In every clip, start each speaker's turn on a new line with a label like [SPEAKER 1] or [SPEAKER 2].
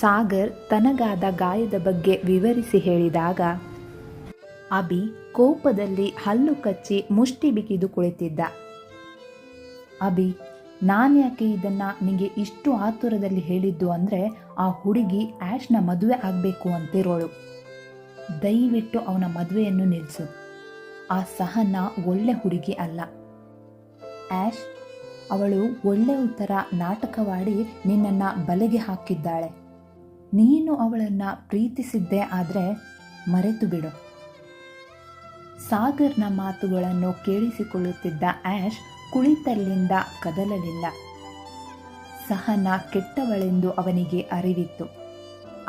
[SPEAKER 1] ಸಾಗರ್ ತನಗಾದ ಗಾಯದ ಬಗ್ಗೆ ವಿವರಿಸಿ ಹೇಳಿದಾಗ ಅಭಿ ಕೋಪದಲ್ಲಿ ಹಲ್ಲು ಕಚ್ಚಿ ಮುಷ್ಟಿ ಬಿಗಿದು ಕುಳಿತಿದ್ದ. ಅಭಿ, ನಾನ್ಯಾಕೆ ಇದನ್ನು ನಿಮಗೆ ಇಷ್ಟು ಆತುರದಲ್ಲಿ ಹೇಳಿದ್ದು ಅಂದರೆ ಆ ಹುಡುಗಿ ಆ್ಯಶ್ನ ಮದುವೆ ಆಗಬೇಕು ಅಂತಿರೋಳು. ದಯವಿಟ್ಟು ಅವನ ಮದುವೆಯನ್ನು ನಿಲ್ಲಿಸು. ಆ ಸಹನ ಒಳ್ಳೆ ಹುಡುಗಿ ಅಲ್ಲ. ಆ್ಯಶ್ ಅವಳು ಒಳ್ಳೆಯ ಥರ ನಾಟಕವಾಡಿ ನಿನ್ನನ್ನು ಬಲೆಗೆ ಹಾಕಿದ್ದಾಳೆ. ನೀನು ಅವಳನ್ನು ಪ್ರೀತಿಸಿದ್ದೇ ಆದರೆ ಮರೆತು ಬಿಡು. ಸಾಗರ್ನ ಮಾತುಗಳನ್ನು ಕೇಳಿಸಿಕೊಳ್ಳುತ್ತಿದ್ದ ಆ್ಯಶ್ ಕುಳಿತಲ್ಲಿಂದ ಕದಲಲಿಲ್ಲ. ಸಹನ ಕೆಟ್ಟವಳೆಂದು ಅವನಿಗೆ ಅರಿವಿತ್ತು.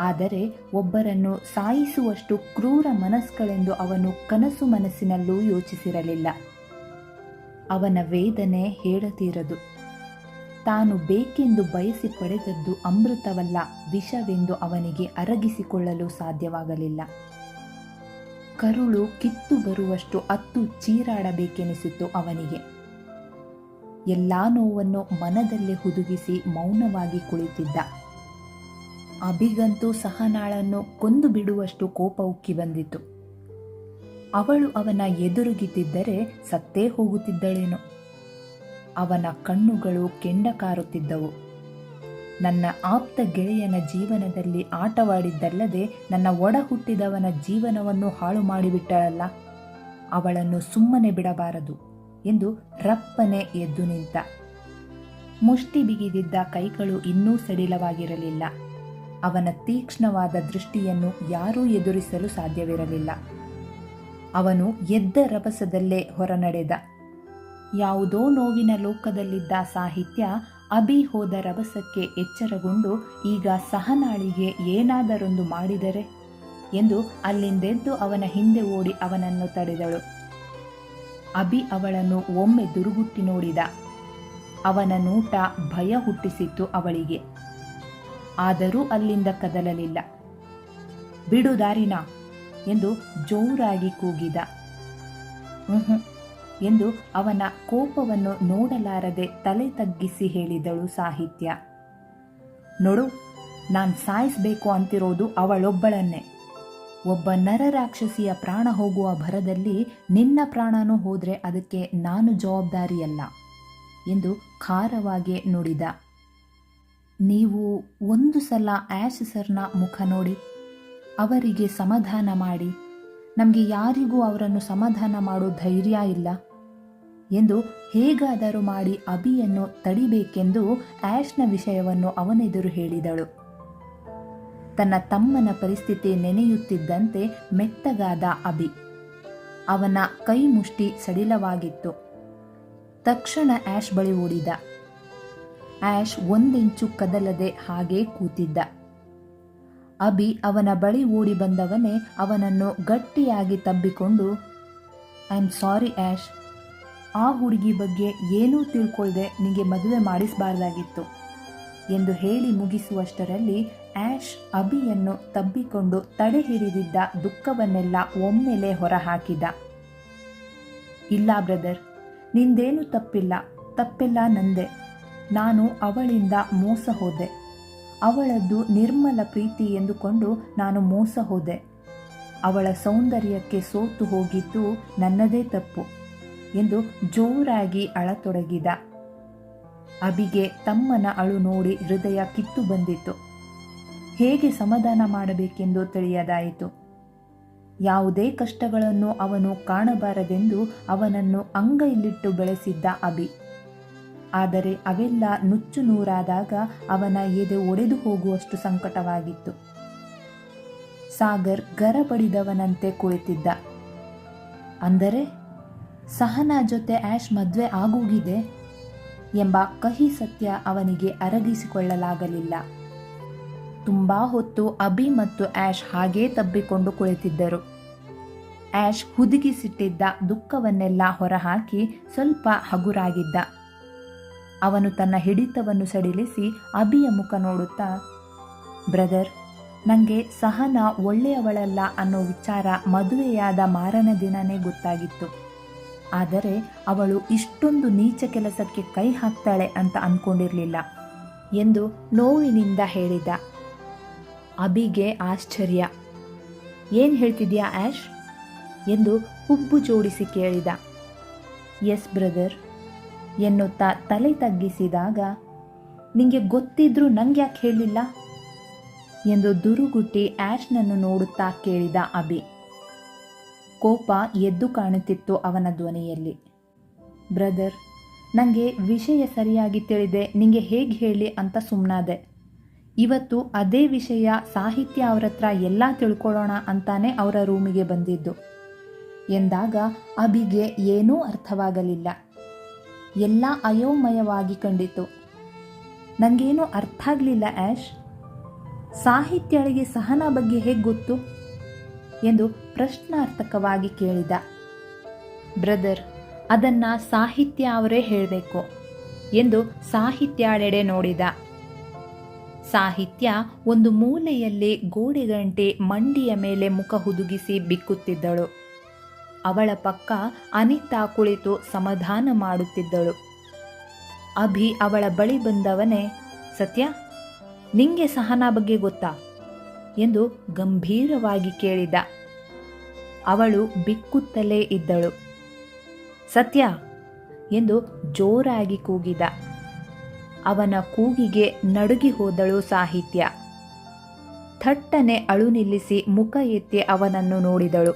[SPEAKER 1] ಆದರೆ ಒಬ್ಬರನ್ನು ಸಾಯಿಸುವಷ್ಟು ಕ್ರೂರ ಮನಸ್ಸುಗಳೆಂದು ಅವನು ಕನಸು ಮನಸ್ಸಿನಲ್ಲೂ ಯೋಚಿಸಿರಲಿಲ್ಲ. ಅವನ ವೇದನೆ ಹೇಳತೀರದು. ತಾನು ಬೇಕೆಂದು ಬಯಸಿ ಪಡೆದದ್ದು ಅಮೃತವಲ್ಲ, ವಿಷವೆಂದು ಅವನಿಗೆ ಅರಗಿಸಿಕೊಳ್ಳಲು ಸಾಧ್ಯವಾಗಲಿಲ್ಲ. ಕರುಳು ಕಿತ್ತು ಬರುವಷ್ಟು ಅತ್ತು ಚೀರಾಡಬೇಕೆನಿಸಿತು ಅವನಿಗೆ. ಎಲ್ಲ ನೋವನ್ನು ಮನದಲ್ಲೇ ಹುದುಗಿಸಿ ಮೌನವಾಗಿ ಕುಳಿತಿದ್ದ. ಅಭಿಗಂತೂ ಸಹನಾಳನ್ನು ಕೊಂದು ಬಿಡುವಷ್ಟು ಕೋಪ ಉಕ್ಕಿ ಬಂದಿತು. ಅವಳು ಅವನ ಎದುರುಗಿದ್ದರೆ ಸತ್ತೇ ಹೋಗುತ್ತಿದ್ದಳೇನೋ. ಅವನ ಕಣ್ಣುಗಳು ಕೆಂಡ ಕಾರುತ್ತಿದ್ದವು. ನನ್ನ ಆಪ್ತ ಗೆಳೆಯನ ಜೀವನದಲ್ಲಿ ಆಟವಾಡಿದ್ದಲ್ಲದೆ ನನ್ನ ಒಡ ಹುಟ್ಟಿದವನ ಜೀವನವನ್ನು ಹಾಳು ಮಾಡಿಬಿಟ್ಟಳಲ್ಲ, ಅವಳನ್ನು ಸುಮ್ಮನೆ ಬಿಡಬಾರದು ಎಂದು ರಪ್ಪನೆ ಎದ್ದು ನಿಂತ. ಮುಷ್ಟಿ ಬಿಗಿದಿದ್ದ ಕೈಗಳು ಇನ್ನೂ ಸಡಿಲವಾಗಿರಲಿಲ್ಲ. ಅವನ ತೀಕ್ಷ್ಣವಾದ ದೃಷ್ಟಿಯನ್ನು ಯಾರೂ ಎದುರಿಸಲು ಸಾಧ್ಯವಿರಲಿಲ್ಲ. ಅವನು ಎದ್ದ ರಭಸದಲ್ಲೇ ಹೊರನಡೆದ. ಯಾವುದೋ ನೋವಿನ ಲೋಕದಲ್ಲಿದ್ದ ಸಾಹಿತ್ಯ ಅಭಿ ಹೋದ ರಭಸಕ್ಕೆ ಎಚ್ಚರಗೊಂಡು ಈಗ ಸಹನಾಳಿಗೆ ಏನಾದರೊಂದು ಮಾಡಿದರೆ ಎಂದು ಅಲ್ಲಿಂದೆದ್ದು ಅವನ ಹಿಂದೆ ಓಡಿ ಅವನನ್ನು ತಡೆದಳು. ಅಭಿ ಅವಳನ್ನು ಒಮ್ಮೆ ದುರುಗುಟ್ಟಿ ನೋಡಿದ. ಅವನ ನೋಟ ಭಯ ಹುಟ್ಟಿಸಿತ್ತು ಅವಳಿಗೆ. ಆದರೂ ಅಲ್ಲಿಂದ ಕದಲಲಿಲ್ಲ. ಬಿಡು ದಾರಿನ ಎಂದು ಜೋರಾಗಿ ಕೂಗಿದ. ಎಂದು ಅವನ ಕೋಪವನ್ನು ನೋಡಲಾರದೆ ತಲೆ ತಗ್ಗಿಸಿ ಹೇಳಿದಳು ಸಾಹಿತ್ಯ. ನೋಡು, ನಾನು ಸಾಯಿಸಬೇಕು ಅಂತಿರೋದು ಅವಳೊಬ್ಬಳನ್ನೇ. ಒಬ್ಬ ನರರಾಕ್ಷಸಿಯ ಪ್ರಾಣ ಹೋಗುವ ಭರದಲ್ಲಿ ನಿನ್ನ ಪ್ರಾಣನೂ ಹೋದರೆ ಅದಕ್ಕೆ ನಾನು ಜವಾಬ್ದಾರಿಯಲ್ಲ ಎಂದು ಖಾರವಾಗಿ ನುಡಿದ. ನೀವು ಒಂದು ಸಲ ಆ್ಯಶ್ ಸರ್ನ ಮುಖ ನೋಡಿ ಅವರಿಗೆ ಸಮಾಧಾನ ಮಾಡಿ. ನಮಗೆ ಯಾರಿಗೂ ಅವರನ್ನು ಸಮಾಧಾನ ಮಾಡೋ ಧೈರ್ಯ ಇಲ್ಲ ಎಂದು ಹೇಗಾದರೂ ಮಾಡಿ ಅಭಿಯನ್ನು ತಡಿಬೇಕೆಂದು ಆ್ಯಶ್ನ ವಿಷಯವನ್ನು ಅವನೆದುರು ಹೇಳಿದಳು. ತನ್ನ ತಮ್ಮನ ಪರಿಸ್ಥಿತಿ ನೆನೆಯುತ್ತಿದ್ದಂತೆ ಮೆತ್ತಗಾದ ಅಭಿ. ಅವನ ಕೈ ಮುಷ್ಟಿ ಸಡಿಲವಾಗಿತ್ತು. ತಕ್ಷಣ ಆ್ಯಶ್ ಬಳಿ ಓಡಿದ. ಆ್ಯಶ್ ಒಂದಿಂಚು ಕದಲದೆ ಹಾಗೇ ಕೂತಿದ್ದ. ಅಭಿ ಅವನ ಬಳಿ ಓಡಿ ಬಂದವನೇ ಅವನನ್ನು ಗಟ್ಟಿಯಾಗಿ ತಬ್ಬಿಕೊಂಡು, ಐ ಆಮ್ ಸಾರಿ ಆ್ಯಶ್, ಆ ಹುಡುಗಿ ಬಗ್ಗೆ ಏನೂ ತಿಳ್ಕೊಳ್ದೆ ನಿಮಗೆ ಮದುವೆ ಮಾಡಿಸಬಾರ್ದಾಗಿತ್ತು ಎಂದು ಹೇಳಿ ಮುಗಿಸುವಷ್ಟರಲ್ಲಿ ಆ್ಯಶ್ ಅಭಿಯನ್ನು ತಬ್ಬಿಕೊಂಡು ತಡೆ ಹಿಡಿದಿದ್ದ ದುಃಖವನ್ನೆಲ್ಲ ಒಮ್ಮೆಲೆ ಹೊರಹಾಕಿದ. ಇಲ್ಲ ಬ್ರದರ್, ನಿಂದೇನು ತಪ್ಪಿಲ್ಲ ನಂದೆ. ನಾನು ಅವಳಿಂದ ಮೋಸ ಹೋದೆ. ಅವಳದ್ದು ನಿರ್ಮಲ ಪ್ರೀತಿ ಎಂದುಕೊಂಡು ನಾನು ಮೋಸ ಹೋದೆ. ಅವಳ ಸೌಂದರ್ಯಕ್ಕೆ ಸೋತು ಹೋಗಿದ್ದು ನನ್ನದೇ ತಪ್ಪು ಎಂದು ಜೋರಾಗಿ ಅಳತೊಡಗಿದ. ಅಭಿಗೆ ತಮ್ಮನ ಅಳು ನೋಡಿ ಹೃದಯ ಕಿತ್ತು ಬಂದಿತು. ಹೇಗೆ ಸಮಾಧಾನ ಮಾಡಬೇಕೆಂದು ತಿಳಿಯದಾಯಿತು. ಯಾವುದೇ ಕಷ್ಟಗಳನ್ನು ಅವನು ಕಾಣಬಾರದೆಂದು ಅವನನ್ನು ಅಂಗೈಲಿಟ್ಟು ಬೆಳೆಸಿದ್ದ ಅಭಿ. ಆದರೆ ಅವೆಲ್ಲ ನುಚ್ಚು ನೂರಾದಾಗ ಅವನ ಎದೆ ಒಡೆದು ಹೋಗುವಷ್ಟು ಸಂಕಟವಾಗಿತ್ತು. ಸಾಗರ್ ಗರಬಡಿದವನಂತೆ ಕುಳಿತಿದ್ದ. ಅಂದರೆ ಸಹನಾ ಜೊತೆ ಆ್ಯಶ್ ಮದುವೆ ಆಗೋಗಿದೆ ಎಂಬ ಕಹಿ ಸತ್ಯ ಅವನಿಗೆ ಅರಗಿಸಿಕೊಳ್ಳಲಾಗಲಿಲ್ಲ. ತುಂಬ ಹೊತ್ತು ಅಭಿ ಮತ್ತು ಆ್ಯಶ್ ಹಾಗೇ ತಬ್ಬಿಕೊಂಡು ಕುಳಿತಿದ್ದರು. ಆ್ಯಶ್ ಹುದುಗಿಸಿಟ್ಟಿದ್ದ ದುಃಖವನ್ನೆಲ್ಲ ಹೊರಹಾಕಿ ಸ್ವಲ್ಪ ಹಗುರಾಗಿದ್ದ. ಅವನು ತನ್ನ ಹಿಡಿತವನ್ನು ಸಡಿಲಿಸಿ ಅಭಿಯ ಮುಖ ನೋಡುತ್ತಾ, ಬ್ರದರ್, ನನಗೆ ಸಹನಾ ಒಳ್ಳೆಯವಳಲ್ಲ ಅನ್ನೋ ವಿಚಾರ ಮದುವೆಯಾದ ಮಾರನ ದಿನನೇ ಗೊತ್ತಾಗಿತ್ತು. ಆದರೆ ಅವಳು ಇಷ್ಟೊಂದು ನೀಚ ಕೆಲಸಕ್ಕೆ ಕೈ ಹಾಕ್ತಾಳೆ ಅಂತ ಅಂದ್ಕೊಂಡಿರಲಿಲ್ಲ ಎಂದು ನೋವಿನಿಂದ ಹೇಳಿದ. ಅಬಿಗೆ ಆಶ್ಚರ್ಯ. ಏನು ಹೇಳ್ತಿದ್ಯಾ ಆ್ಯಶ್ ಎಂದು ಹುಬ್ಬು ಜೋಡಿಸಿ ಕೇಳಿದ. ಎಸ್ ಬ್ರದರ್ ಎನ್ನುತ್ತಾ ತಲೆ ತಗ್ಗಿಸಿದಾಗ, ನಿಂಗೆ ಗೊತ್ತಿದ್ರೂ ನಂಗೆ ಯಾಕೆ ಹೇಳಿಲ್ಲ ಎಂದು ದುರುಗುಟ್ಟಿ ಆ್ಯಶ್ನನ್ನು ನೋಡುತ್ತಾ ಕೇಳಿದ ಅಬಿ. ಕೋಪ ಎದ್ದು ಕಾಣುತ್ತಿತ್ತು ಅವನ ಧ್ವನಿಯಲ್ಲಿ. ಬ್ರದರ್, ನನಗೆ ವಿಷಯ ಸರಿಯಾಗಿ ತಿಳಿದೆ, ನಿಂಗೆ ಹೇಗೆ ಹೇಳಿ ಅಂತ ಸುಮ್ಮನಾದೆ. ಇವತ್ತು ಅದೇ ವಿಷಯ ಸಾಹಿತ್ಯ ಅವ್ರ ಹತ್ರ ಎಲ್ಲ ತಿಳ್ಕೊಳ್ಳೋಣ ಅಂತಾನೆ ಅವರ ರೂಮಿಗೆ ಬಂದಿದ್ದು ಎಂದಾಗ ಅಬಿಗೆ ಏನೂ ಅರ್ಥವಾಗಲಿಲ್ಲ. ಎಲ್ಲ ಅಯೋಮಯವಾಗಿ ಕಂಡಿತು. ನನಗೇನೂ ಅರ್ಥ ಆಗಲಿಲ್ಲ ಆ್ಯಶ್, ಸಾಹಿತ್ಯಳಿಗೆ ಸಹನಾ ಬಗ್ಗೆ ಹೇಗೆ ಗೊತ್ತು ಎಂದು ಪ್ರಶ್ನಾರ್ಥಕವಾಗಿ ಕೇಳಿದ. ಬ್ರದರ್, ಅದನ್ನು ಸಾಹಿತ್ಯ ಅವರೇ ಹೇಳಬೇಕು ಎಂದು ಸಾಹಿತ್ಯಾಳೆಡೆ ನೋಡಿದ. ಸಾಹಿತ್ಯ ಒಂದು ಮೂಲೆಯಲ್ಲಿ ಗೋಡೆಗಂಟಿ ಮಂಡಿಯ ಮೇಲೆ ಮುಖ ಹುದುಗಿಸಿ ಬಿಕ್ಕುತ್ತಿದ್ದಳು. ಅವಳ ಪಕ್ಕ ಅನಿತಾ ಕುಳಿತು ಸಮಾಧಾನ ಮಾಡುತ್ತಿದ್ದಳು. ಅಭಿ ಅವಳ ಬಳಿ ಬಂದವನೇ, ಸತ್ಯ, ನಿಂಗೆ ಸಹನಾ ಬಗ್ಗೆ ಗೊತ್ತಾ ಎಂದು ಗಂಭೀರವಾಗಿ ಕೇಳಿದ. ಅವಳು ಬಿಕ್ಕುತ್ತಲೇ ಇದ್ದಳು. ಸತ್ಯ ಎಂದು ಜೋರಾಗಿ ಕೂಗಿದ. ಅವನ ಕೂಗಿಗೆ ನಡುಗಿ ಹೋದಳು ಸಾಹಿತ್ಯ. ಥಟ್ಟನೆ ಅಳು ನಿಲ್ಲಿಸಿ ಮುಖ ಎತ್ತಿ ಅವನನ್ನು ನೋಡಿದಳು.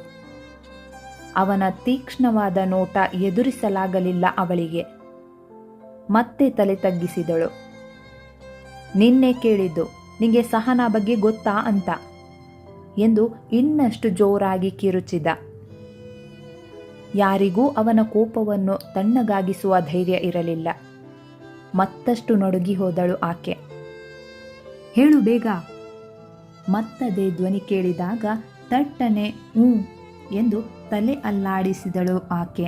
[SPEAKER 1] ಅವನ ತೀಕ್ಷ್ಣವಾದ ನೋಟ ಎದುರಿಸಲಾಗಲಿಲ್ಲ ಅವಳಿಗೆ. ಮತ್ತೆ ತಲೆ ತಗ್ಗಿಸಿದಳು. ನಿನ್ನೆ ಕೇಳಿದ್ದು ನಿಂಗೆ ಸಹನಾ ಬಗ್ಗೆ ಗೊತ್ತಾ ಅಂತ ಎಂದು ಇನ್ನಷ್ಟು ಜೋರಾಗಿ ಕಿರುಚಿದ. ಯಾರಿಗೂ ಅವನ ಕೋಪವನ್ನು ತಣ್ಣಗಾಗಿಸುವ ಧೈರ್ಯ ಇರಲಿಲ್ಲ. ಮತ್ತಷ್ಟು ನಡುಗಿ ಹೋದಳು ಆಕೆ. ಹೇಳು ಬೇಗ. ಮತ್ತದೇ ಧ್ವನಿ ಕೇಳಿದಾಗ ತಟ್ಟನೆ ಎಂದು ತಲೆ ಅಲ್ಲಾಡಿಸಿದಳು ಆಕೆ.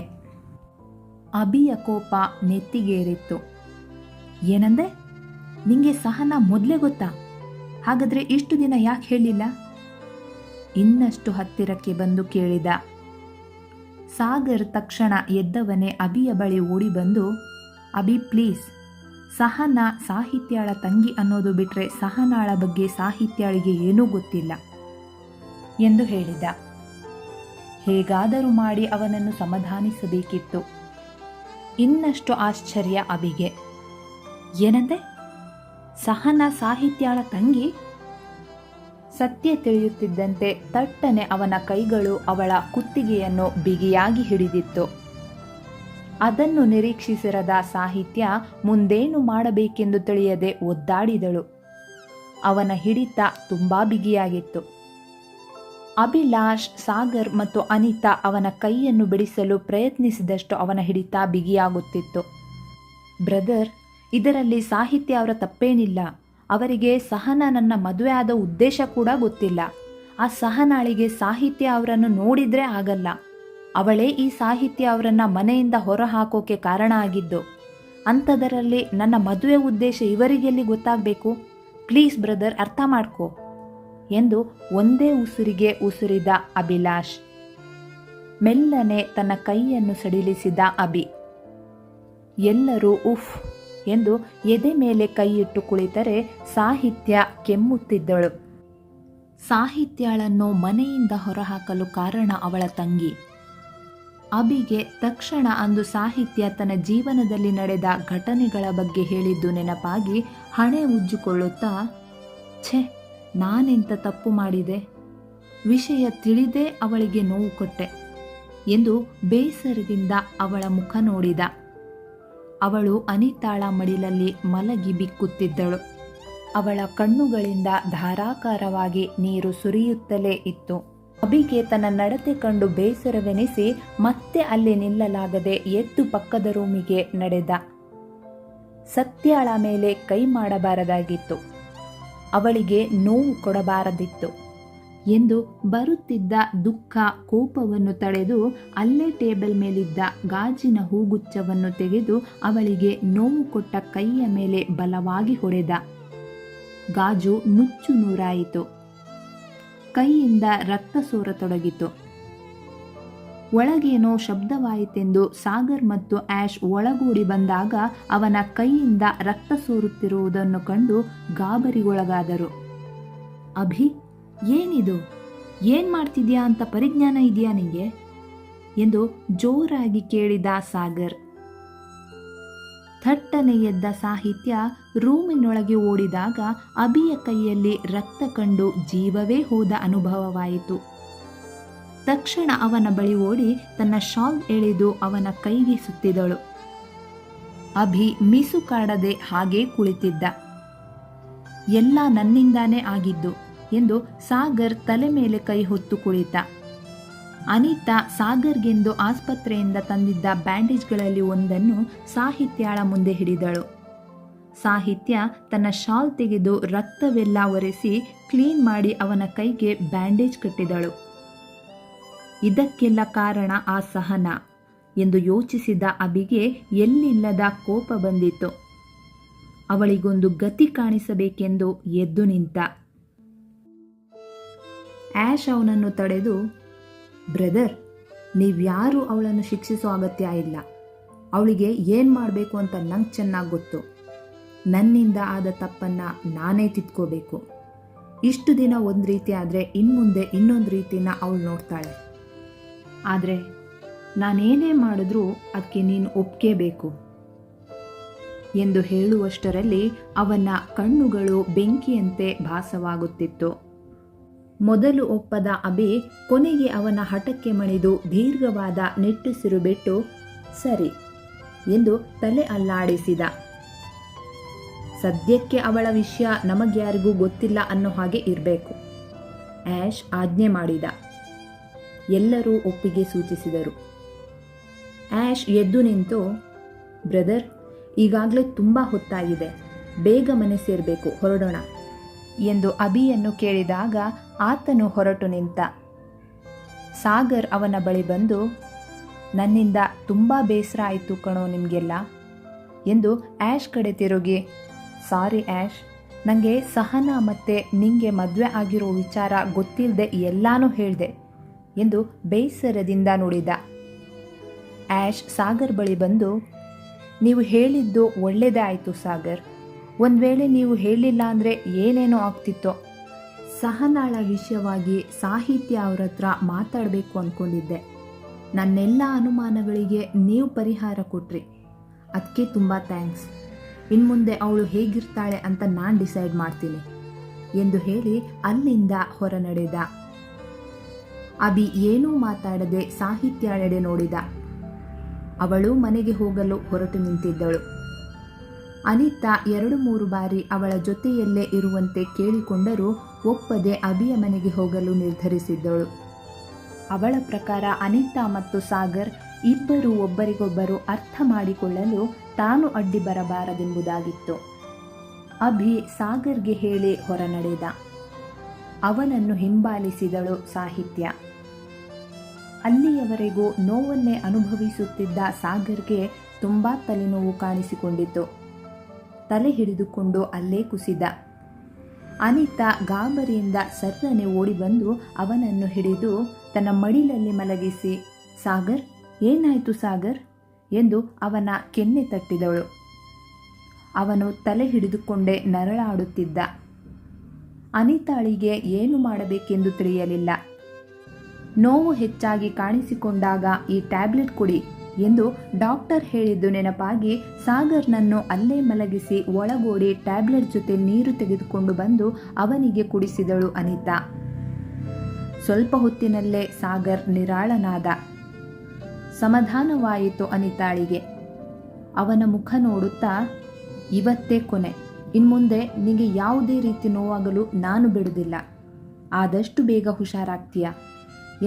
[SPEAKER 1] ಅಬಿಯ ಕೋಪ ನೆತ್ತಿಗೇರಿತ್ತು. ಏನಂದೆ? ನಿಂಗೆ ಸಹನಾ ಮೊದಲೇ ಗೊತ್ತಾ? ಹಾಗಾದ್ರೆ ಇಷ್ಟು ದಿನ ಯಾಕೆ ಹೇಳಿಲ್ಲ? ಇನ್ನಷ್ಟು ಹತ್ತಿರಕ್ಕೆ ಬಂದು ಕೇಳಿದ. ಸಾಗರ್ ತಕ್ಷಣ ಎದ್ದವನೇ ಅಬಿಯ ಬಳಿ ಓಡಿ ಬಂದು, ಅಬಿ ಪ್ಲೀಸ್, ಸಹನಾ ಸಾಹಿತ್ಯಾಳ ತಂಗಿ ಅನ್ನೋದು ಬಿಟ್ರೆ ಸಹನಾಳ ಬಗ್ಗೆ ಸಾಹಿತ್ಯಾಳಿಗೆ ಏನೂ ಗೊತ್ತಿಲ್ಲ ಎಂದು ಹೇಳಿದ. ಹೇಗಾದರೂ ಮಾಡಿ ಅವನನ್ನು ಸಮಾಧಾನಿಸಬೇಕಿತ್ತು. ಇನ್ನಷ್ಟು ಆಶ್ಚರ್ಯ ಅಬಿಗೆ. ಏನಂದೆ? ಸಹನಾ ಸಾಹಿತ್ಯಾಳ ತಂಗಿ? ಸತ್ಯ ತಿಳಿಯುತ್ತಿದ್ದಂತೆ ತಟ್ಟನೆ ಅವನ ಕೈಗಳು ಅವಳ ಕುತ್ತಿಗೆಯನ್ನು ಬಿಗಿಯಾಗಿ ಹಿಡಿದಿತ್ತು. ಅದನ್ನು ನಿರೀಕ್ಷಿಸಿರದ ಸಾಹಿತ್ಯ ಮುಂದೇನು ಮಾಡಬೇಕೆಂದು ತಿಳಿಯದೆ ಒದ್ದಾಡಿದಳು. ಅವನ ಹಿಡಿತ ತುಂಬಾ ಬಿಗಿಯಾಗಿತ್ತು. ಅಭಿಲಾಷ್, ಸಾಗರ್ ಮತ್ತು ಅನಿತಾ ಅವನ ಕೈಯನ್ನು ಬಿಡಿಸಲು ಪ್ರಯತ್ನಿಸಿದಷ್ಟು ಅವನ ಹಿಡಿತ ಬಿಗಿಯಾಗುತ್ತಿತ್ತು. ಬ್ರದರ್, ಇದರಲ್ಲಿ ಸಾಹಿತ್ಯ ಅವರ ತಪ್ಪೇನಿಲ್ಲ. ಅವರಿಗೆ ಸಹನಾ ನನ್ನ ಮದುವೆ ಆದ ಉದ್ದೇಶ ಕೂಡ ಗೊತ್ತಿಲ್ಲ. ಆ ಸಹನಾಳಿಗೆ ಸಾಹಿತ್ಯ ಅವರನ್ನು ನೋಡಿದ್ರೆ ಆಗಲ್ಲ. ಅವಳೇ ಈ ಸಾಹಿತ್ಯ ಅವರನ್ನು ಮನೆಯಿಂದ ಹೊರ ಹಾಕೋಕೆ ಕಾರಣ ಆಗಿದ್ದು. ಅಂಥದರಲ್ಲಿ ನನ್ನ ಮದುವೆ ಉದ್ದೇಶ ಇವರಿಗೆಲ್ಲಿ ಗೊತ್ತಾಗಬೇಕು? ಪ್ಲೀಸ್ ಬ್ರದರ್, ಅರ್ಥ ಮಾಡ್ಕೋ ಎಂದು ಒಂದೇ ಉಸಿರಿಗೆ ಉಸಿರಿದ ಅಭಿಲಾಷ್. ಮೆಲ್ಲನೆ ತನ್ನ ಕೈಯನ್ನು ಸಡಿಲಿಸಿದ ಅಭಿ. ಎಲ್ಲರೂ ಉಫ್ ಎಂದು ಎದೆ ಮೇಲೆ ಕೈಯಿಟ್ಟು ಕುಳಿತರೆ ಸಾಹಿತ್ಯ ಕೆಮ್ಮುತ್ತಿದ್ದಳು. ಸಾಹಿತ್ಯಳನ್ನು ಮನೆಯಿಂದ ಹೊರಹಾಕಲು ಕಾರಣ ಅವಳ ತಂಗಿ. ಅಬಿಗೆ ತಕ್ಷಣ ಅಂದು ಸಾಹಿತ್ಯ ತನ್ನ ಜೀವನದಲ್ಲಿ ನಡೆದ ಘಟನೆಗಳ ಬಗ್ಗೆ ಹೇಳಿದ್ದು ನೆನಪಾಗಿ ಹಣೆ ಉಜ್ಜಿಕೊಳ್ಳುತ್ತಾ, ಛೆ, ನಾನೆಂಥ ತಪ್ಪು ಮಾಡಿದೆ, ವಿಷಯ ತಿಳಿದೇ ಅವಳಿಗೆ ನೋವು ಕೊಟ್ಟೆ ಎಂದು ಬೇಸರದಿಂದ ಅವಳ ಮುಖ ನೋಡಿದ. ಅವಳು ಅನಿತಾಳ ಮಡಿಲಲ್ಲಿ ಮಲಗಿ ಬಿಕ್ಕುತ್ತಿದ್ದಳು. ಅವಳ ಕಣ್ಣುಗಳಿಂದ ಧಾರಾಕಾರವಾಗಿ ನೀರು ಸುರಿಯುತ್ತಲೇ ಇತ್ತು. ಅಬಿಗೆ ತನ್ನ ನಡತೆ ಕಂಡು ಬೇಸರವೆನಿಸಿ ಮತ್ತೆ ಅಲ್ಲಿ ನಿಲ್ಲಲಾಗದೆ ಎದ್ದು ಪಕ್ಕದ ರೂಮಿಗೆ ನಡೆದ. ಸತ್ಯಾಳ ಮೇಲೆ ಕೈ ಮಾಡಬಾರದಾಗಿತ್ತು, ಅವಳಿಗೆ ನೋವು ಕೊಡಬಾರದಿತ್ತು ಎಂದು ಬರುತ್ತಿದ್ದ ದುಃಖ ಕೋಪವನ್ನು ತಡೆದು ಅಲ್ಲೇ ಟೇಬಲ್ ಮೇಲಿದ್ದ ಗಾಜಿನ ಹೂಗುಚ್ಛವನ್ನು ತೆಗೆದು ಅವಳಿಗೆ ನೋವು ಕೊಟ್ಟ ಕೈಯ ಮೇಲೆ ಬಲವಾಗಿ ಹೊಡೆದ. ಗಾಜು ನುಚ್ಚು ನೂರಾಯಿತು. ಕೈಯಿಂದ ರಕ್ತ ಸೋರತೊಡಗಿತು. ಒಳಗೇನೋ ಶಬ್ದವಾಯಿತೆಂದು ಸಾಗರ್ ಮತ್ತು ಆ್ಯಶ್ ಒಳಗೂಡಿ ಬಂದಾಗ ಅವನ ಕೈಯಿಂದ ರಕ್ತ ಸೋರುತ್ತಿರುವುದನ್ನು ಕಂಡು ಗಾಬರಿಗೊಳಗಾದರು. ಅಭಿ, ಏನಿದು? ಏನು ಮಾಡ್ತಿದ್ಯಾ ಅಂತ ಪರಿಜ್ಞಾನ ಇದೆಯಾ ನಿಂಗೆ ಎಂದು ಜೋರಾಗಿ ಕೇಳಿದ ಸಾಗರ್. ಥಟ್ಟನೆ ಎದ್ದ ಸಾಹಿತ್ಯ ರೂಮಿನೊಳಗೆ ಓಡಿದಾಗ ಅಭಿಯ ಕೈಯಲ್ಲಿ ರಕ್ತ ಕಂಡು ಜೀವವೇ ಹೋದ ಅನುಭವವಾಯಿತು. ತಕ್ಷಣ ಅವನ ಬಳಿ ಓಡಿ ತನ್ನ ಶಾಲ್ ಎಳೆದು ಅವನ ಕೈಗೆ ಸುತ್ತಿದಳು. ಅಭಿ ಮಿಸುಕಾಡದೆ ಹಾಗೇ ಕುಳಿತಿದ್ದ. ಎಲ್ಲ ನನ್ನಿಂದಾನೇ ಆಗಿದ್ದು ಎಂದು ಸಾಗರ್ ತಲೆ ಮೇಲೆ ಕೈ ಹೊತ್ತು ಕುಳಿತ. ಅನಿತಾ ಸಾಗರ್ಗೆಂದು ಆಸ್ಪತ್ರೆಯಿಂದ ತಂದಿದ್ದ ಬ್ಯಾಂಡೇಜ್ಗಳಲ್ಲಿ ಒಂದನ್ನು ಸಾಹಿತ್ಯಾಳ ಮುಂದೆ ಹಿಡಿದಳು. ಸಾಹಿತ್ಯ ತನ್ನ ಶಾಲ್ ತೆಗೆದು ರಕ್ತವೆಲ್ಲ ಒರೆಸಿ ಕ್ಲೀನ್ ಮಾಡಿ ಅವನ ಕೈಗೆ ಬ್ಯಾಂಡೇಜ್ ಕಟ್ಟಿದಳು. ಇದಕ್ಕೆಲ್ಲ ಕಾರಣ ಆ ಸಹನ ಎಂದು ಯೋಚಿಸಿದ ಅಭಿಗೆ ಎಲ್ಲಿಲ್ಲದ ಕೋಪ ಬಂದಿತ್ತು. ಅವಳಿಗೊಂದು ಗತಿ ಕಾಣಿಸಬೇಕೆಂದು ಎದ್ದು ನಿಂತ. ಆ್ಯಶ್ ಅವನನ್ನು ತಡೆದು, ಬ್ರದರ್, ನೀವ್ಯಾರೂ ಅವಳನ್ನು ಶಿಕ್ಷಿಸೋ ಅಗತ್ಯ ಇಲ್ಲ. ಅವಳಿಗೆ ಏನು ಮಾಡಬೇಕು ಅಂತ ನಂಗೆ ಚೆನ್ನಾಗಿ ಗೊತ್ತು. ನನ್ನಿಂದ ಆದ ತಪ್ಪನ್ನು ನಾನೇ ತಿದ್ಕೋಬೇಕು. ಇಷ್ಟು ದಿನ ಒಂದು ರೀತಿ ಆದರೆ ಇನ್ಮುಂದೆ ಇನ್ನೊಂದು ರೀತಿನ ಅವಳು ನೋಡ್ತಾಳೆ. ಆದರೆ ನಾನೇನೇ ಮಾಡಿದ್ರೂ ಅದಕ್ಕೆ ನೀನು ಒಪ್ಕೇಬೇಕು ಎಂದು ಹೇಳುವಷ್ಟರಲ್ಲಿ ಅವನ ಕಣ್ಣುಗಳು ಬೆಂಕಿಯಂತೆ ಭಾಸವಾಗುತ್ತಿತ್ತು. ಮೊದಲು ಒಪ್ಪದ ಅಭಿ ಕೊನೆಗೆ ಅವನ ಹಠಕ್ಕೆ ಮಣಿದು ದೀರ್ಘವಾದ ನಿಟ್ಟುಸಿರು ಬಿಟ್ಟು ಸರಿ ಎಂದು ತಲೆ ಅಲ್ಲಾಡಿಸಿದ. ಸದ್ಯಕ್ಕೆ ಅವಳ ವಿಷಯ ನಮಗ್ಯಾರಿಗೂ ಗೊತ್ತಿಲ್ಲ ಅನ್ನೋ ಹಾಗೆ ಇರಬೇಕು. ಆ್ಯಶ್ ಆಜ್ಞೆ ಮಾಡಿದ. ಎಲ್ಲರೂ ಒಪ್ಪಿಗೆ ಸೂಚಿಸಿದರು. ಆ್ಯಶ್ ಎದ್ದು ನಿಂತು, ಬ್ರದರ್, ಈಗಾಗಲೇ ತುಂಬ ಹೊತ್ತಾಗಿದೆ, ಬೇಗ ಮನೆ ಸೇರಬೇಕು, ಹೊರಡೋಣ ಎಂದು ಅಭಿಯನ್ನು ಕೇಳಿದಾಗ ಆತನು ಹೊರಟು ನಿಂತ. ಸಾಗರ್ ಅವನ ಬಳಿ ಬಂದು, ನನ್ನಿಂದ ತುಂಬ ಬೇಸರ ಆಯಿತು ಕಣೋ ನಿಮಗೆಲ್ಲ ಎಂದು ಆ್ಯಶ್ ಕಡೆ ತಿರುಗಿ, ಸಾರಿ ಆ್ಯಶ್, ನನಗೆ ಸಹನಾ ಮತ್ತು ನಿಂಗೆ ಮದುವೆ ಆಗಿರೋ ವಿಚಾರ ಗೊತ್ತಿಲ್ಲದೆ ಎಲ್ಲಾನೂ ಹೇಳಿದೆ ಎಂದು ಬೇಸರದಿಂದ ನುಡಿದ. ಆ್ಯಶ್ ಸಾಗರ್ ಬಳಿ ಬಂದು, ನೀವು ಹೇಳಿದ್ದು ಒಳ್ಳೆಯದೇ ಆಯಿತು ಸಾಗರ್. ಒಂದು ವೇಳೆ ನೀವು ಹೇಳಿಲ್ಲ ಅಂದರೆ ಏನೇನೋ ಆಗ್ತಿತ್ತೋ. ಸಹನಾಳ ವಿಷಯವಾಗಿ ಸಾಹಿತ್ಯ ಅವ್ರ ಹತ್ರ ಮಾತಾಡಬೇಕು ಅಂದ್ಕೊಂಡಿದ್ದೆ. ನನ್ನೆಲ್ಲ ಅನುಮಾನಗಳಿಗೆ ನೀವು ಪರಿಹಾರ ಕೊಟ್ರಿ, ಅದಕ್ಕೆ ತುಂಬ ಥ್ಯಾಂಕ್ಸ್. ಇನ್ಮುಂದೆ ಅವಳು ಹೇಗಿರ್ತಾಳೆ ಅಂತ ನಾನು ಡಿಸೈಡ್ ಮಾಡ್ತೀನಿ ಎಂದು ಹೇಳಿ ಅಲ್ಲಿಂದ ಹೊರ ನಡೆದ. ಅಭಿ ಏನೂ ಮಾತಾಡದೆ ಸಾಹಿತ್ಯಾಳೆಡೆ ನೋಡಿದ. ಅವಳು ಮನೆಗೆ ಹೋಗಲು ಹೊರಟು ನಿಂತಿದ್ದಳು. ಅನಿತಾ 2-3 ಬಾರಿ ಅವಳ ಜೊತೆಯಲ್ಲೇ ಇರುವಂತೆ ಕೇಳಿಕೊಂಡರೂ ಒಪ್ಪದೆ ಅಭಿಯ ಮನೆಗೆ ಹೋಗಲು ನಿರ್ಧರಿಸಿದ್ದಳು. ಅವಳ ಪ್ರಕಾರ ಅನಿತಾ ಮತ್ತು ಸಾಗರ್ ಇಬ್ಬರು ಒಬ್ಬರಿಗೊಬ್ಬರು ಅರ್ಥ ಮಾಡಿಕೊಳ್ಳಲು ತಾನು ಅಡ್ಡಿ ಬರಬಾರದೆಂಬುದಾಗಿತ್ತು. ಅಭಿ ಸಾಗರ್ಗೆ ಹೇಳಿ ಹೊರ ನಡೆದ. ಅವನನ್ನು ಹಿಂಬಾಲಿಸಿದಳು ಸಾಹಿತ್ಯ. ಅಲ್ಲಿಯವರೆಗೂ ನೋವನ್ನೇ ಅನುಭವಿಸುತ್ತಿದ್ದ ಸಾಗರ್ಗೆ ತುಂಬ ತಲೆನೋವು ಕಾಣಿಸಿಕೊಂಡಿತು. ತಲೆ ಹಿಡಿದುಕೊಂಡು ಅಲ್ಲೇ ಕುಸಿದ. ಅನಿತಾ ಗಾಬರಿಯಿಂದ ಸರ್ರನೆ ಓಡಿ ಬಂದು ಅವನನ್ನು ಹಿಡಿದು ತನ್ನ ಮಡಿಲಲ್ಲಿ ಮಲಗಿಸಿ, ಸಾಗರ್, ಏನಾಯಿತು ಸಾಗರ್ ಎಂದು ಅವನ ಕೆನ್ನೆ ತಟ್ಟಿದಳು. ಅವನು ತಲೆ ಹಿಡಿದುಕೊಂಡೇ ನರಳಾಡುತ್ತಿದ್ದ. ಅನಿತಾಳಿಗೆ ಏನು ಮಾಡಬೇಕೆಂದು ತಿಳಿಯಲಿಲ್ಲ. ನೋವು ಹೆಚ್ಚಾಗಿ ಕಾಣಿಸಿಕೊಂಡಾಗ ಈ ಟ್ಯಾಬ್ಲೆಟ್ ಕೊಡಿ ಎಂದು ಡಾಕ್ಟರ್ ಹೇಳಿದ್ದು ನೆನಪಾಗಿ ಸಾಗರ್ನನ್ನು ಅಲ್ಲೇ ಮಲಗಿಸಿ ಒಳಗೋಡಿ ಟ್ಯಾಬ್ಲೆಟ್ ಜೊತೆ ನೀರು ತೆಗೆದುಕೊಂಡು ಬಂದು ಅವನಿಗೆ ಕುಡಿಸಿದಳು ಅನಿತಾ. ಸ್ವಲ್ಪ ಹೊತ್ತಿನಲ್ಲೇ ಸಾಗರ್ ನಿರಾಳನಾದ. ಸಮಾಧಾನವಾಯಿತು ಅನಿತಾಳಿಗೆ. ಅವನ ಮುಖ ನೋಡುತ್ತಾ, ಇವತ್ತೇ ಕೊನೆ, ಇನ್ಮುಂದೆ ನಿನಗೆ ಯಾವುದೇ ರೀತಿ ನೋವಾಗಲು ನಾನು ಬಿಡುವುದಿಲ್ಲ, ಆದಷ್ಟು ಬೇಗ ಹುಷಾರಾಗ್ತೀಯ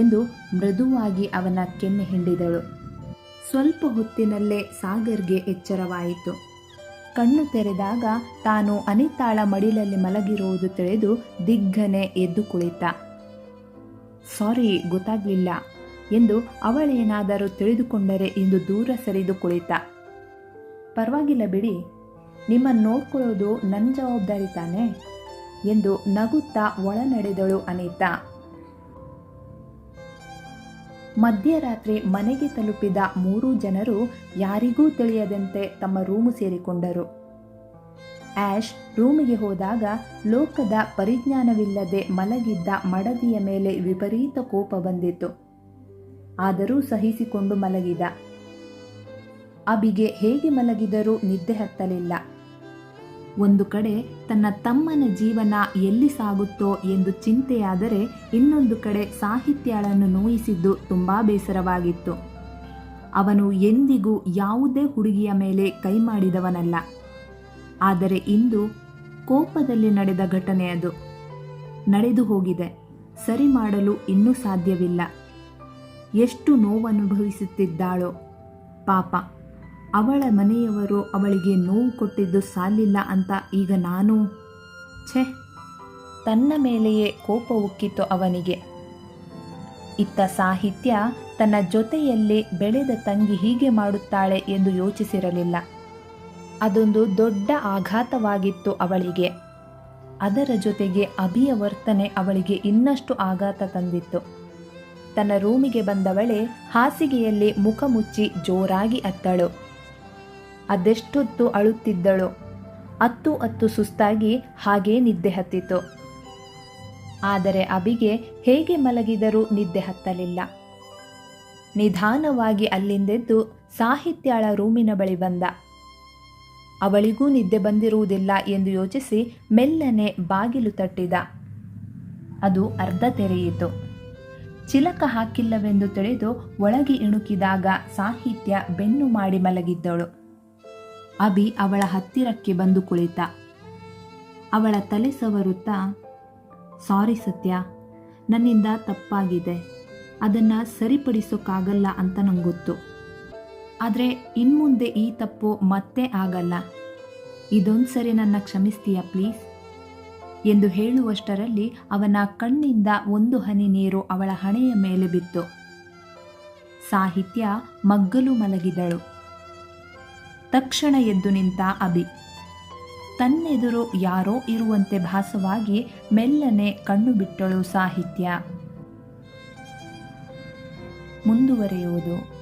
[SPEAKER 1] ಎಂದು ಮೃದುವಾಗಿ ಅವನ ಕೆನ್ನೆ ಹಿಂಡಿದಳು. ಸ್ವಲ್ಪ ಹೊತ್ತಿನಲ್ಲೇ ಸಾಗರ್ಗೆ ಎಚ್ಚರವಾಯಿತು. ಕಣ್ಣು ತೆರೆದಾಗ ತಾನು ಅನಿತಾಳ ಮಡಿಲಲ್ಲಿ ಮಲಗಿರುವುದು ತಿಳಿದು ದಿಗ್ಗನೆ ಎದ್ದು ಕುಳಿತ. ಸಾರಿ, ಗೊತ್ತಾಗಲಿಲ್ಲ ಎಂದು ಅವಳೇನಾದರೂ ತಿಳಿದುಕೊಂಡರೆ ಎಂದು ದೂರ ಸರಿದು ಕುಳಿತ. ಪರವಾಗಿಲ್ಲ ಬಿಡಿ, ನಿಮ್ಮನ್ನು ನೋಡ್ಕೊಳ್ಳೋದು ನನ್ನ ಜವಾಬ್ದಾರಿ ತಾನೆ ಎಂದು ನಗುತ್ತಾ ಒಳ ನಡೆದಳು ಅನಿತಾ. ಮಧ್ಯರಾತ್ರಿ ಮನೆಗೆ ತಲುಪಿದ 3 ಜನರು ಯಾರಿಗೂ ತಿಳಿಯದಂತೆ ತಮ್ಮ ರೂಮು ಸೇರಿಕೊಂಡರು. ಆ್ಯಶ್ ರೂಮಿಗೆ ಹೋದಾಗ ಲೋಕದ ಪರಿಜ್ಞಾನವಿಲ್ಲದೆ ಮಲಗಿದ್ದ ಮಡದಿಯ ಮೇಲೆ ವಿಪರೀತ ಕೋಪ ಬಂದಿತ್ತು. ಆದರೂ ಸಹಿಸಿಕೊಂಡು ಮಲಗಿದ. ಅಬಿಗೆ ಹೇಗೆ ಮಲಗಿದರೂ ನಿದ್ದೆ ಹತ್ತಲಿಲ್ಲ. ಒಂದು ಕಡೆ ತನ್ನ ತಮ್ಮನ ಜೀವನ ಎಲ್ಲಿ ಸಾಗುತ್ತೋ ಎಂದು ಚಿಂತೆಯಾದರೆ, ಇನ್ನೊಂದು ಕಡೆ ಸಾಹಿತ್ಯಳನ್ನು ನೋಯಿಸಿದ್ದು ತುಂಬ ಬೇಸರವಾಗಿತ್ತು. ಅವನು ಎಂದಿಗೂ ಯಾವುದೇ ಹುಡುಗಿಯ ಮೇಲೆ ಕೈ ಮಾಡಿದವನಲ್ಲ. ಆದರೆ ಇಂದು ಕೋಪದಲ್ಲಿ ನಡೆದ ಘಟನೆ ಅದು. ನಡೆದು ಹೋಗಿದೆ, ಸರಿ ಮಾಡಲು ಇನ್ನೂ ಸಾಧ್ಯವಿಲ್ಲ. ಎಷ್ಟು ನೋವನುಭವಿಸುತ್ತಿದ್ದಾಳೋ ಪಾಪ. ಅವಳ ಮನೆಯವರು ಅವಳಿಗೆ ನೋವು ಕೊಟ್ಟಿದ್ದು ಸಾಲಿಲ್ಲ ಅಂತ ಈಗ ನಾನು ತನ್ನ ಮೇಲೆಯೇ ಕೋಪ ಉಕ್ಕಿತು ಅವನಿಗೆ. ಇತ್ತ ಸಾಹಿತ್ಯ ತನ್ನ ಜೊತೆಯಲ್ಲಿ ಬೆಳೆದ ತಂಗಿ ಹೀಗೆ ಮಾಡುತ್ತಾಳೆ ಎಂದು ಯೋಚಿಸಿರಲಿಲ್ಲ. ಅದೊಂದು ದೊಡ್ಡ ಆಘಾತವಾಗಿತ್ತು ಅವಳಿಗೆ. ಅದರ ಜೊತೆಗೆ ಅಭಿಯ ವರ್ತನೆ ಅವಳಿಗೆ ಇನ್ನಷ್ಟು ಆಘಾತ ತಂದಿತ್ತು. ತನ್ನ ರೂಮಿಗೆ ಬಂದವಳೆ ಹಾಸಿಗೆಯಲ್ಲಿ ಮುಖ ಮುಚ್ಚಿ ಜೋರಾಗಿ ಅತ್ತಳು. ಅದೆಷ್ಟೊತ್ತು ಅಳುತ್ತಿದ್ದಳು. ಅತ್ತು ಸುಸ್ತಾಗಿ ಹಾಗೇ ನಿದ್ದೆ ಹತ್ತಿತು. ಆದರೆ ಅಬಿಗೆ ಹೇಗೆ ಮಲಗಿದರೂ ನಿದ್ದೆ ಹತ್ತಲಿಲ್ಲ. ನಿಧಾನವಾಗಿ ಅಲ್ಲಿಂದೆದ್ದು ಸಾಹಿತ್ಯಳ ರೂಮಿನ ಬಳಿ ಬಂದ. ಅವಳಿಗೂ ನಿದ್ದೆ ಬಂದಿರುವುದಿಲ್ಲ ಎಂದು ಯೋಚಿಸಿ ಮೆಲ್ಲನೆ ಬಾಗಿಲು ತಟ್ಟಿದ. ಅದು ಅರ್ಧ ತೆರೆಯಿತು. ಚಿಲಕ ಹಾಕಿಲ್ಲವೆಂದು ತಿಳಿದು ಒಳಗೆ ಇಣುಕಿದಾಗ ಸಾಹಿತ್ಯ ಬೆನ್ನು ಮಾಡಿ ಮಲಗಿದ್ದಳು. ಅಬಿ ಅವಳ ಹತ್ತಿರಕ್ಕೆ ಬಂದು ಕುಳಿತ. ಅವಳ ತಲೆ ಸವರುತ್ತಾ, ಸಾರಿ ಸತ್ಯ, ನನ್ನಿಂದ ತಪ್ಪಾಗಿದೆ, ಅದನ್ನು ಸರಿಪಡಿಸೋಕ್ಕಾಗಲ್ಲ ಅಂತ ನಂಗೊತ್ತು. ಆದರೆ ಇನ್ಮುಂದೆ ಈ ತಪ್ಪು ಮತ್ತೆ ಆಗಲ್ಲ. ಇದೊಂದು ಸರಿ ನನ್ನ ಕ್ಷಮಿಸ್ತೀಯಾ ಪ್ಲೀಸ್ ಎಂದು ಹೇಳುವಷ್ಟರಲ್ಲಿ ಅವನ ಕಣ್ಣಿಂದ ಒಂದು ಹನಿ ನೀರು ಅವಳ ಹಣೆಯ ಮೇಲೆ ಬಿತ್ತು. ಸಾಹಿತ್ಯ ಮಗ್ಗಲು ಮಲಗಿದಳು. ತಕ್ಷಣ ಎದ್ದು ನಿಂತ ಅಬಿ. ತನ್ನೆದುರು ಯಾರೋ ಇರುವಂತೆ ಭಾಸವಾಗಿ ಮೆಲ್ಲನೆ ಕಣ್ಣು ಬಿಟ್ಟಳು ಸಾಹಿತ್ಯ. ಮುಂದುವರೆಯುವುದು.